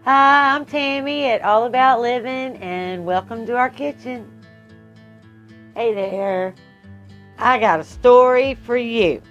Hi, I'm Tammy at All About Living, and welcome to our kitchen. Hey there, I got a story for you.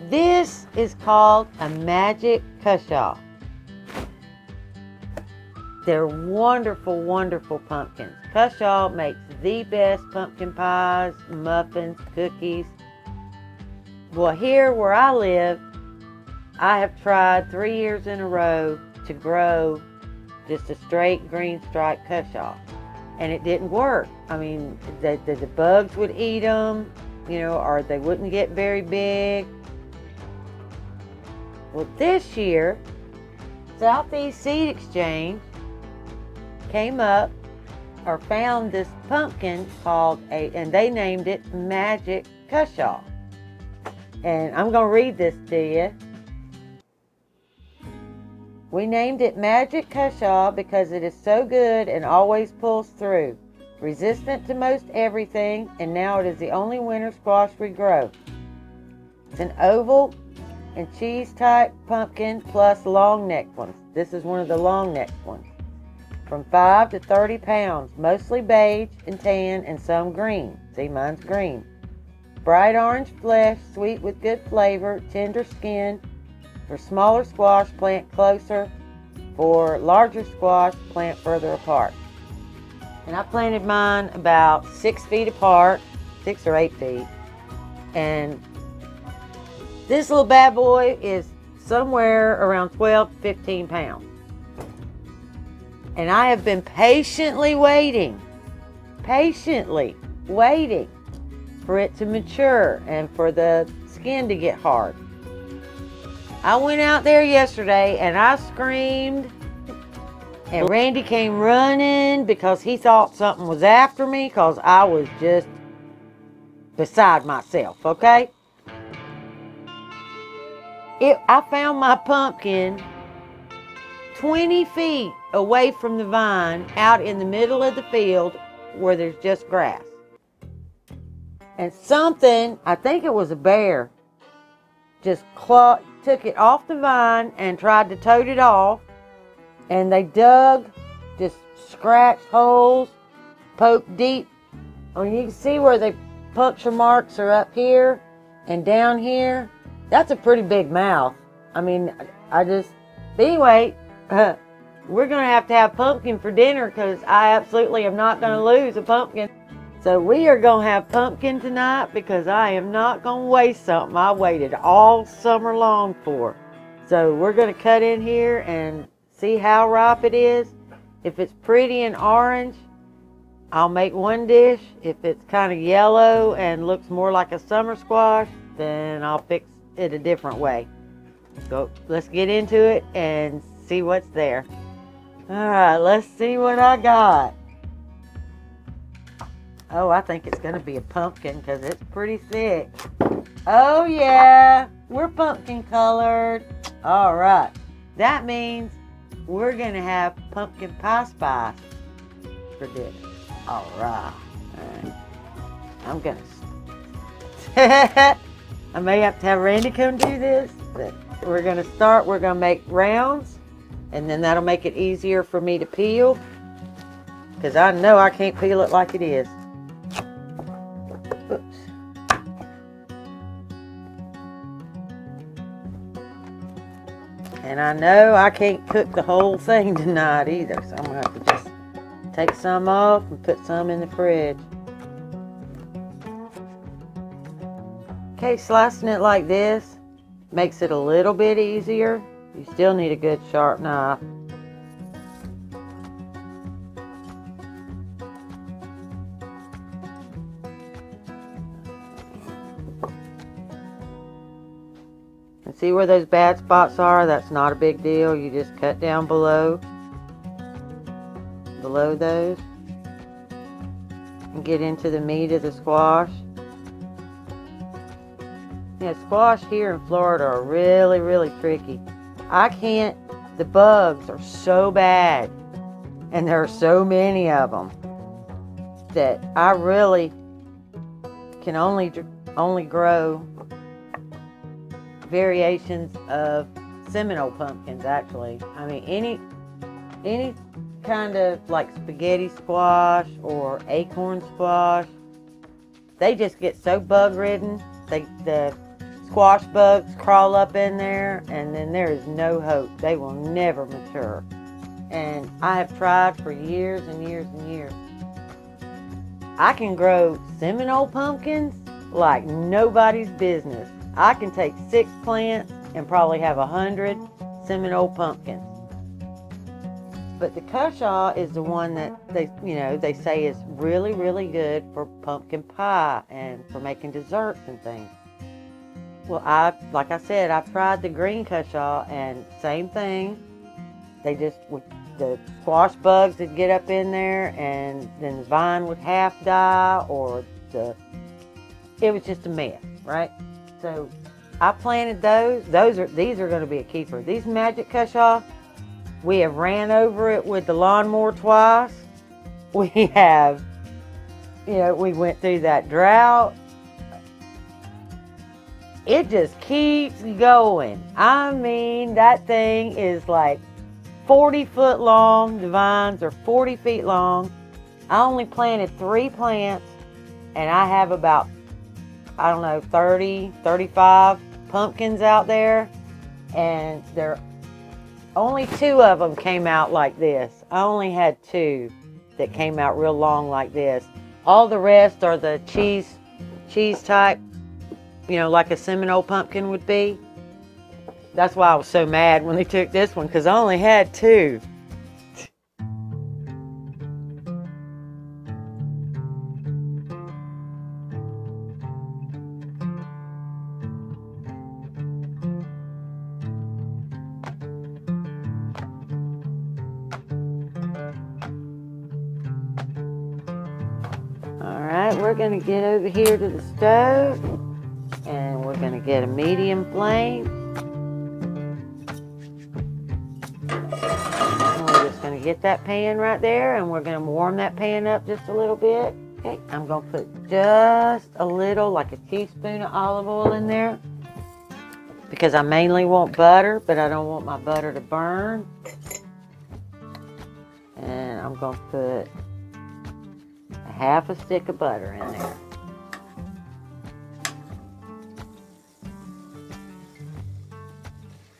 This is called a magic Cushaw. They're wonderful, wonderful pumpkins. Cushaw makes the best pumpkin pies, muffins, cookies. Well, here where I live, I have tried 3 years in a row to grow just a straight green striped Cushaw, and it didn't work. I mean, the bugs would eat them, or they wouldn't get very big. Well, this year, Southeast Seed Exchange came up or found this pumpkin and they named it Magic Cushaw. And I'm going to read this to you. We named it Magic Cushaw because it is so good and always pulls through. Resistant to most everything, and now it is the only winter squash we grow. It's an oval and cheese type pumpkin plus long necked ones. This is one of the long necked ones. From 5 to 30 pounds, mostly beige and tan and some green. See, mine's green. Bright orange flesh, sweet with good flavor, tender skin. For smaller squash, plant closer. For larger squash, plant further apart. And I planted mine about 6 feet apart, 6 or 8 feet. And this little bad boy is somewhere around 12 to 15 pounds. And I have been patiently waiting for it to mature and for the skin to get hard. I went out there yesterday and I screamed, and Randy came running because he thought something was after me because I was just beside myself, okay? I found my pumpkin 20 feet away from the vine out in the middle of the field where there's just grass. And something, I think it was a bear, just took it off the vine and tried to tote it off. And they dug, just scratched holes, poked deep. I mean, you can see where the puncture marks are up here and down here. That's a pretty big mouth. I mean, anyway, we're going to have pumpkin for dinner because I absolutely am not going to lose a pumpkin. So we are going to have pumpkin tonight because I am not going to waste something I waited all summer long for. So we're going to cut in here and see how ripe it is. If it's pretty and orange, I'll make one dish. If it's kind of yellow and looks more like a summer squash, then I'll fix it a different way. So let's get into it and see what's there. Alright, let's see what I got. Oh, I think it's going to be a pumpkin because it's pretty thick. Oh yeah, we're pumpkin colored. Alright, that means we're going to have pumpkin pie spice for dinner. Alright. I'm going to... I may have to have Randy come do this, but we're going to make rounds, and then that'll make it easier for me to peel, because I know I can't peel it like it is. Oops. And I know I can't cook the whole thing tonight either, so I'm going to have to just take some off and put some in the fridge. Okay, slicing it like this makes it a little bit easier. You still need a good sharp knife. And see where those bad spots are? That's not a big deal. You just cut down below those and get into the meat of the squash. Yeah, squash here in Florida are really, really tricky. The bugs are so bad, and there are so many of them, that I really can only grow variations of Seminole pumpkins, actually. I mean, any kind of like spaghetti squash or acorn squash, they just get so bug ridden. The squash bugs crawl up in there, and then there is no hope. They will never mature. And I have tried for years and years and years. I can grow Seminole pumpkins like nobody's business. I can take 6 plants and probably have 100 Seminole pumpkins. But the Cushaw is the one that they say is really, really good for pumpkin pie and for making desserts and things. Well, like I said, I've tried the green Cushaw, and same thing. The squash bugs would get up in there, and then the vine would half die, or it was just a mess, right? So I planted those. These are going to be a keeper. These Magic Cushaw, we have ran over it with the lawnmower twice. We have, we went through that drought. It just keeps going. I mean, that thing is like 40 foot long. The vines are 40 feet long. I only planted 3 plants, and I have about, 30, 35 pumpkins out there, and only 2 of them came out like this. I only had 2 that came out real long like this. All the rest are the cheese type, like a Seminole pumpkin would be. That's why I was so mad when they took this one, because I only had 2. Alright, we're going to get over here to the stove, and we're going to get a medium flame. And we're just going to get that pan right there, and we're going to warm that pan up just a little bit. Okay, I'm going to put just a little, like a teaspoon of olive oil in there, because I mainly want butter, but I don't want my butter to burn. And I'm going to put half a stick of butter in there.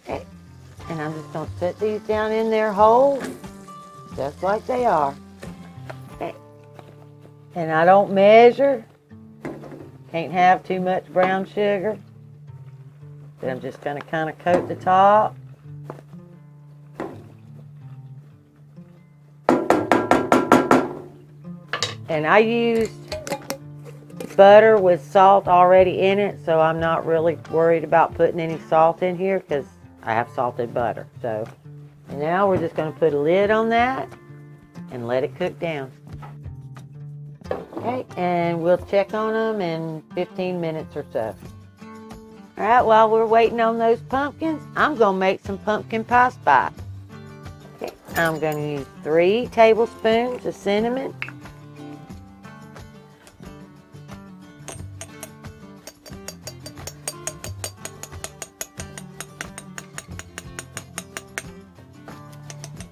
Okay. And I'm just going to set these down in there whole, just like they are. Okay. And I don't measure. Can't have too much brown sugar. But I'm just going to kind of coat the top. And I used butter with salt already in it, so I'm not really worried about putting any salt in here because I have salted butter. So, and now we're just going to put a lid on that and let it cook down. Okay, and we'll check on them in 15 minutes or so. All right, while we're waiting on those pumpkins, I'm going to make some pumpkin pie spice. Okay, I'm going to use 3 tablespoons of cinnamon.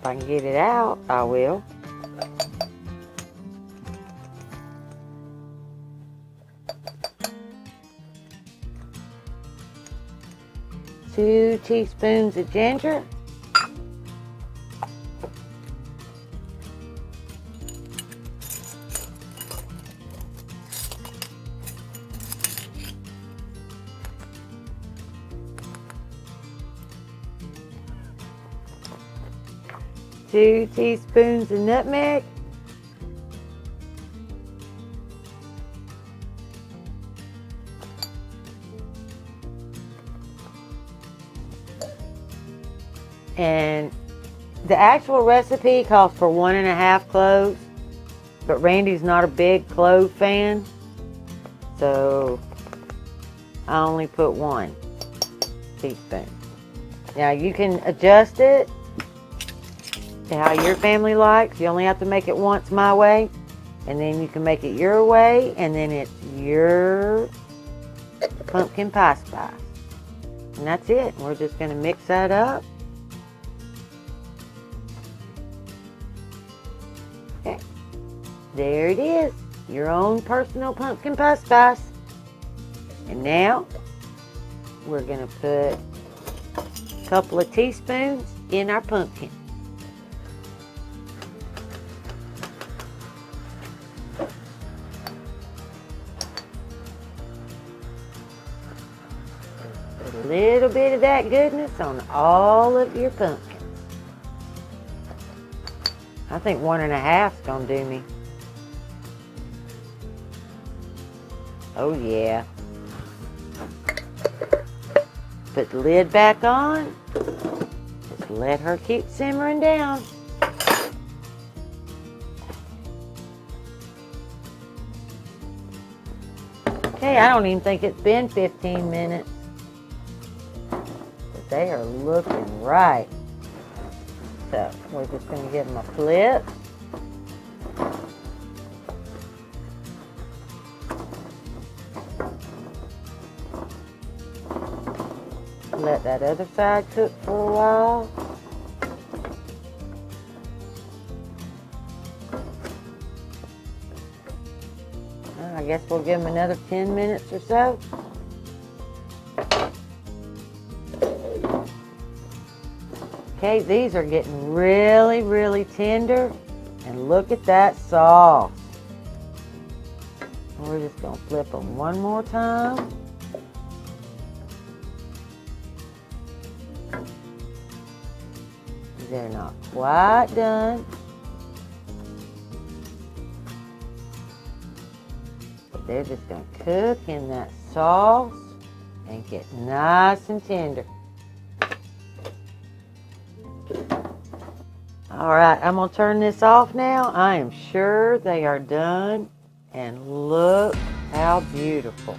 If I can get it out, I will. Two teaspoons of ginger. Two teaspoons of nutmeg. And the actual recipe calls for 1.5 cloves, but Randy's not a big clove fan, so I only put 1 teaspoon. Now you can adjust it to how your family likes. You only have to make it once my way, and then you can make it your way, and then it's your pumpkin pie spice. And that's it. We're just going to mix that up. Okay. There it is. Your own personal pumpkin pie spice. And now we're going to put a couple of teaspoons in our pumpkin. A little bit of that goodness on all of your pumpkins. I think 1.5 is going to do me. Oh yeah. Put the lid back on. Just let her keep simmering down. Okay, I don't even think it's been 15 minutes. But they are looking right. So we're just going to give them a flip. Let that other side cook for a while. I guess we'll give them another 10 minutes or so. Okay, these are getting really, really tender. And look at that sauce. We're just going to flip them one more time. They're not quite done. But they're just going to cook in that sauce and get nice and tender. All right, I'm going to turn this off now. I am sure they are done. And look how beautiful.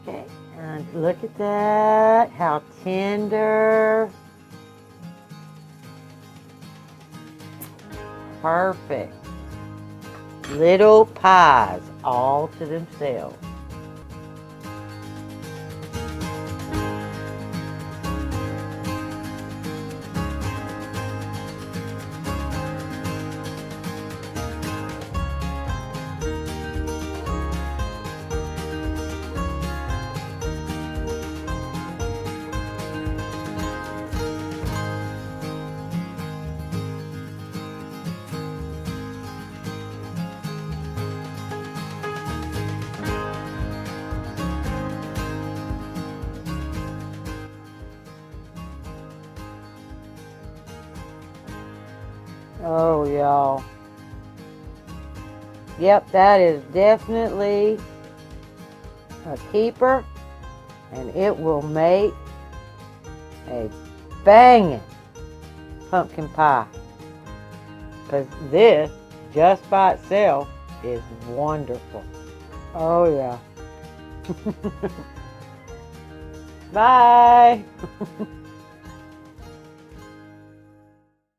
Okay, and look at that, how tender. Perfect. Little pies all to themselves. Oh, y'all. Yep, that is definitely a keeper, and it will make a banging pumpkin pie. Because this, just by itself, is wonderful. Oh, yeah. Bye.